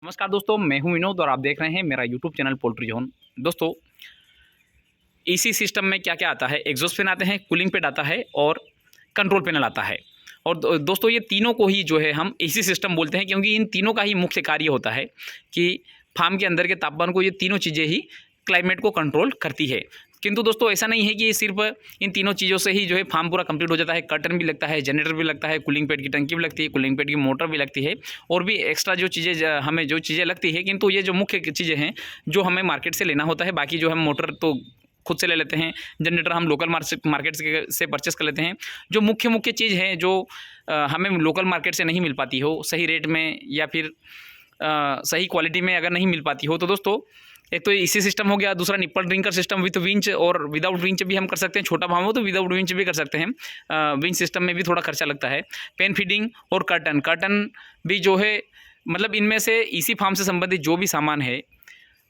नमस्कार दोस्तों, मैं हूं विनोद और आप देख रहे हैं मेरा यूट्यूब चैनल पोल्ट्री जोन। दोस्तों, इसी सिस्टम में क्या क्या आता है? एग्जॉस्ट फैन आते हैं, कूलिंग पैड आता है और कंट्रोल पैनल आता है। और दोस्तों, ये तीनों को ही जो है हम एसी सिस्टम बोलते हैं, क्योंकि इन तीनों का ही मुख्य कार्य होता है कि फार्म के अंदर के तापमान को ये तीनों चीज़ें ही क्लाइमेट को कंट्रोल करती है। किंतु दोस्तों, ऐसा नहीं है कि सिर्फ इन तीनों चीज़ों से ही जो है फार्म पूरा कंप्लीट हो जाता है। कर्टन भी लगता है, जनरेटर भी लगता है, कूलिंग पैड की टंकी भी लगती है, कूलिंग पैड की मोटर भी लगती है, और भी एक्स्ट्रा जो चीज़ें हमें जो चीज़ें लगती है। किंतु ये जो मुख्य चीज़ें हैं जो हमें मार्केट से लेना होता है, बाकी जो हम मोटर तो खुद से ले लेते हैं, जनरेटर हम लोकल मार्केट से परचेस कर लेते हैं। जो मुख्य चीज़ है जो हमें लोकल मार्केट से नहीं मिल पाती हो सही रेट में, या फिर सही क्वालिटी में अगर नहीं मिल पाती हो, तो दोस्तों एक तो इसी सिस्टम हो गया। दूसरा nipple drinker system with winch और विदाउट विंच भी हम कर सकते हैं। छोटा फार्म हो तो विदाउट विंच भी कर सकते हैं। विंच सिस्टम में भी थोड़ा खर्चा लगता है। पेन फीडिंग और कर्टन भी जो है, मतलब इनमें से इसी फार्म से संबंधित जो भी सामान है,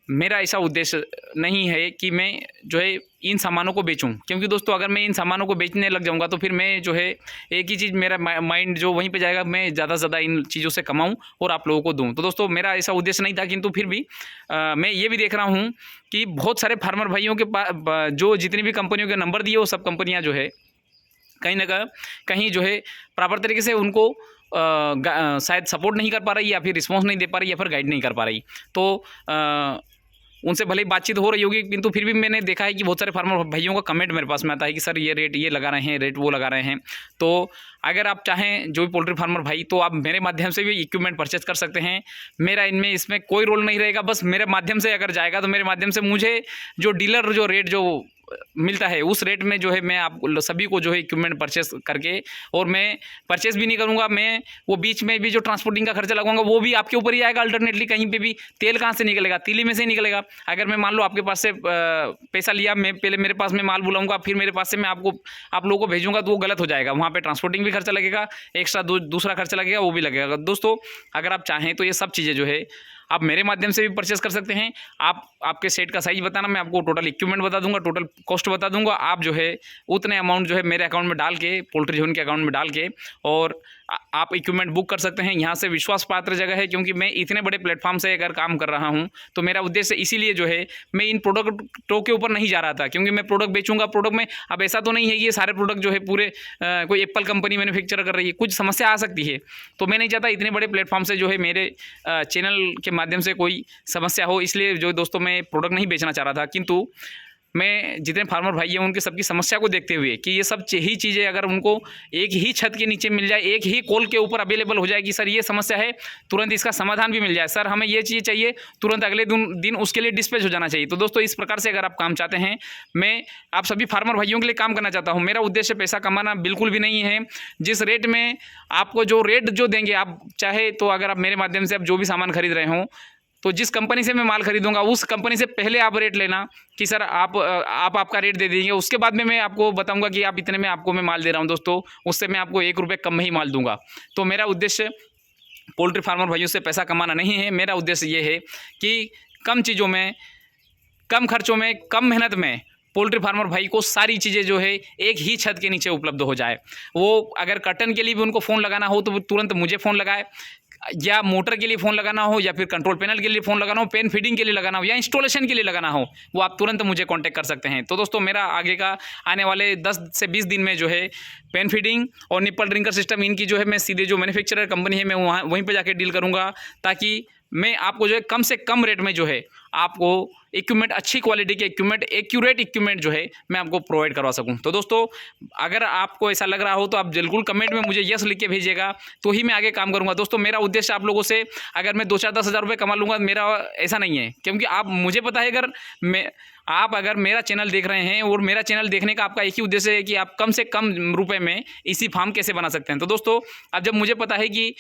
मेरा ऐसा उद्देश्य नहीं है कि मैं जो है इन सामानों को बेचूं, क्योंकि दोस्तों अगर मैं इन सामानों को बेचने लग जाऊंगा तो फिर मैं जो है एक ही चीज़, मेरा माइंड जो वहीं पे जाएगा, मैं ज़्यादा से ज़्यादा इन चीज़ों से कमाऊं और आप लोगों को दूं। तो दोस्तों, मेरा ऐसा उद्देश्य नहीं था, किंतु फिर भी मैं ये भी देख रहा हूँ कि बहुत सारे फार्मर भाइयों के पास जो जितनी भी कंपनियों के नंबर दिए, वो सब कंपनियाँ जो है कहीं ना कहीं जो है प्रॉपर तरीके से उनको शायद सपोर्ट नहीं कर पा रही, या फिर रिस्पॉन्स नहीं दे पा रही, या फिर गाइड नहीं कर पा रही। तो उनसे भले ही बातचीत हो रही होगी, किंतु फिर भी मैंने देखा है कि बहुत सारे फार्मर भाइयों का कमेंट मेरे पास में आता है कि सर ये रेट ये लगा रहे हैं, रेट वो लगा रहे हैं। तो अगर आप चाहें, जो भी पोल्ट्री फार्मर भाई, तो आप मेरे माध्यम से भी इक्विपमेंट परचेज कर सकते हैं। मेरा इसमें कोई रोल नहीं रहेगा। बस मेरे माध्यम से अगर जाएगा तो मेरे माध्यम से मुझे जो डीलर जो रेट जो मिलता है, उस रेट में जो है मैं आप सभी को जो है इक्विपमेंट परचेस करके, और मैं परचेस भी नहीं करूँगा, मैं वो बीच में भी जो ट्रांसपोर्टिंग का खर्चा लगाऊंगा वो भी आपके ऊपर ही आएगा। अल्टरनेटली कहीं पे भी तेल कहाँ से निकलेगा? तीली में से ही निकलेगा। अगर मैं मान लो आपके पास से पैसा लिया, मैं पहले मेरे पास में माल बुलाऊंगा, फिर मेरे पास से मैं आप लोगों को भेजूंगा, तो वो गलत हो जाएगा। वहाँ पर ट्रांसपोर्टिंग भी खर्चा लगेगा, एक्स्ट्रा दूसरा खर्चा लगेगा, वो भी लगेगा। दोस्तों, अगर आप चाहें तो ये सब चीज़ें जो है आप मेरे माध्यम से भी परचेस कर सकते हैं। आपके सेट का साइज बताना, मैं आपको टोटल इक्विपमेंट बता दूंगा, टोटल कॉस्ट बता दूंगा। आप जो है उतने अमाउंट जो है मेरे अकाउंट में डाल के, पोल्ट्री जोन के अकाउंट में डाल के, और आप इक्विपमेंट बुक कर सकते हैं। यहाँ से विश्वास पात्र जगह है, क्योंकि मैं इतने बड़े प्लेटफॉर्म से अगर काम कर रहा हूँ तो मेरा उद्देश्य इसीलिए जो है, मैं इन प्रोडक्टों के ऊपर नहीं जा रहा था, क्योंकि मैं प्रोडक्ट बेचूंगा। प्रोडक्ट में अब ऐसा तो नहीं है कि ये सारे प्रोडक्ट जो है पूरे कोई एप्पल कंपनी मैन्युफैक्चर कर रही है, कुछ समस्या आ सकती है। तो मैं नहीं चाहता इतने बड़े प्लेटफॉर्म से जो है मेरे चैनल के माध्यम से कोई समस्या हो, इसलिए जो दोस्तों मैं प्रोडक्ट नहीं बेचना चाह रहा था। किंतु मैं जितने फार्मर भाई हैं उनकी सबकी समस्या को देखते हुए कि ये सब ही चीज़ें अगर उनको एक ही छत के नीचे मिल जाए, एक ही कॉल के ऊपर अवेलेबल हो जाए कि सर ये समस्या है, तुरंत इसका समाधान भी मिल जाए, सर हमें ये चीज़ चाहिए, तुरंत अगले दिन उसके लिए डिस्पैच हो जाना चाहिए। तो दोस्तों, इस प्रकार से अगर आप काम चाहते हैं, मैं आप सभी फार्मर भाइयों के लिए काम करना चाहता हूँ। मेरा उद्देश्य पैसा कमाना बिल्कुल भी नहीं है। जिस रेट में आपको जो रेट जो देंगे, आप चाहे तो अगर आप मेरे माध्यम से आप जो भी सामान खरीद रहे हों, तो जिस कंपनी से मैं माल खरीदूंगा उस कंपनी से पहले आप रेट लेना कि सर आपका रेट दे देंगे। उसके बाद में मैं आपको बताऊंगा कि आप इतने में आपको मैं माल दे रहा हूं। दोस्तों, उससे मैं आपको 1 रुपये कम में ही माल दूंगा। तो मेरा उद्देश्य पोल्ट्री फार्मर भाइयों से पैसा कमाना नहीं है। मेरा उद्देश्य ये है कि कम चीज़ों में, कम खर्चों में, कम मेहनत में पोल्ट्री फार्मर भाई को सारी चीज़ें जो है एक ही छत के नीचे उपलब्ध हो जाए। वो अगर कर्टन के लिए भी उनको फ़ोन लगाना हो तो वो तुरंत मुझे फ़ोन लगाए, या मोटर के लिए फ़ोन लगाना हो, या फिर कंट्रोल पैनल के लिए फ़ोन लगाना हो, पेन फीडिंग के लिए लगाना हो, या इंस्टॉलेशन के लिए लगाना हो, वो आप तुरंत मुझे कांटेक्ट कर सकते हैं। तो दोस्तों, मेरा आगे का आने वाले 10 से 20 दिन में जो है पेन फीडिंग और निप्पल ड्रिंकर सिस्टम, इनकी जो है मैं सीधे जो मैन्युफैक्चरर कंपनी है मैं वहीं पर जाकर डील करूँगा, ताकि मैं आपको जो है कम से कम रेट में जो है आपको इक्विपमेंट, अच्छी क्वालिटी के इक्विपमेंट, एक्यूरेट इक्विपमेंट जो है मैं आपको प्रोवाइड करवा सकूं। तो दोस्तों, अगर आपको ऐसा लग रहा हो तो आप बिल्कुल कमेंट में मुझे यस लिख के भेजिएगा, तो ही मैं आगे काम करूंगा। दोस्तों, मेरा उद्देश्य आप लोगों से अगर मैं 2-4-10 हज़ार रुपये कमा लूँगा, मेरा ऐसा नहीं है। क्योंकि आप मुझे पता है, आप अगर मेरा चैनल देख रहे हैं और मेरा चैनल देखने का आपका एक ही उद्देश्य है कि आप कम से कम रुपये में इसी फार्म कैसे बना सकते हैं। तो दोस्तों, अब जब मुझे पता है कि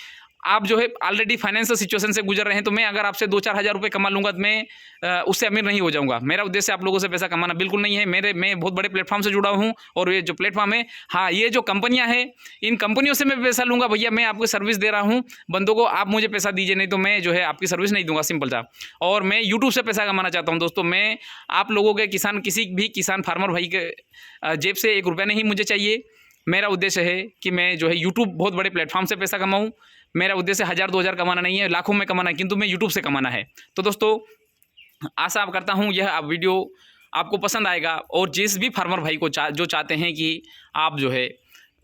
आप जो है ऑलरेडी फाइनेंशियल सिचुएशन से गुजर रहे हैं, तो मैं अगर आपसे 2-4 हज़ार रुपये कमा लूँगा तो मैं उससे अमीर नहीं हो जाऊँगा। मेरा उद्देश्य आप लोगों से पैसा कमाना बिल्कुल नहीं है। मैं बहुत बड़े प्लेटफॉर्म से जुड़ा हूँ, और ये जो प्लेटफॉर्म है, हाँ, ये जो कंपनियाँ हैं, इन कंपनियों से मैं पैसा लूँगा। भैया, मैं आपको सर्विस दे रहा हूँ बंदों को, आप मुझे पैसा दीजिए, नहीं तो मैं जो है आपकी सर्विस नहीं दूँगा, सिंपल सा। और मैं यूट्यूब से पैसा कमाना चाहता हूँ। दोस्तों, मैं आप लोगों के किसी भी किसान फार्मर भाई के जेब से 1 रुपया नहीं मुझे चाहिए। मेरा उद्देश्य है कि मैं जो है यूट्यूब बहुत बड़े प्लेटफॉर्म से पैसा कमाऊँ। मेरा उद्देश्य 1000-2000 कमाना नहीं है, लाखों में कमाना है, किंतु मैं यूट्यूब से कमाना है। तो दोस्तों आशा करता हूँ यह वीडियो आपको पसंद आएगा, और जिस भी फार्मर भाई को जो चाहते हैं कि आप जो है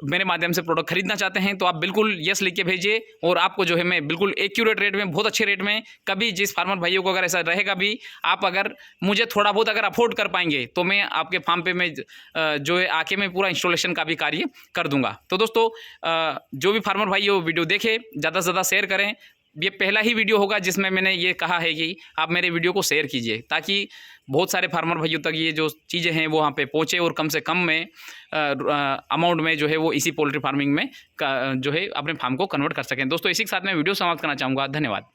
मेरे माध्यम से प्रोडक्ट खरीदना चाहते हैं, तो आप बिल्कुल यस लिख के भेजिए, और आपको जो है मैं बिल्कुल एक्यूरेट रेट में, बहुत अच्छे रेट में, कभी जिस फार्मर भाइयों को अगर ऐसा रहेगा भी, आप अगर मुझे थोड़ा बहुत अगर अफोर्ड कर पाएंगे तो मैं आपके फार्म पे मैं जो है आके मैं पूरा इंस्टॉलेशन का भी कार्य कर दूंगा। तो दोस्तों जो भी फार्मर भाई वो वीडियो देखे, ज़्यादा से ज़्यादा शेयर करें। ये पहला ही वीडियो होगा जिसमें मैंने ये कहा है कि आप मेरे वीडियो को शेयर कीजिए, ताकि बहुत सारे फार्मर भाइयों तक ये जो चीज़ें हैं वो वहाँ पे पहुँचे, और कम से कम में अमाउंट में जो है वो इसी पोल्ट्री फार्मिंग में जो है अपने फार्म को कन्वर्ट कर सकें। दोस्तों इसी के साथ मैं वीडियो समाप्त करना चाहूँगा। धन्यवाद।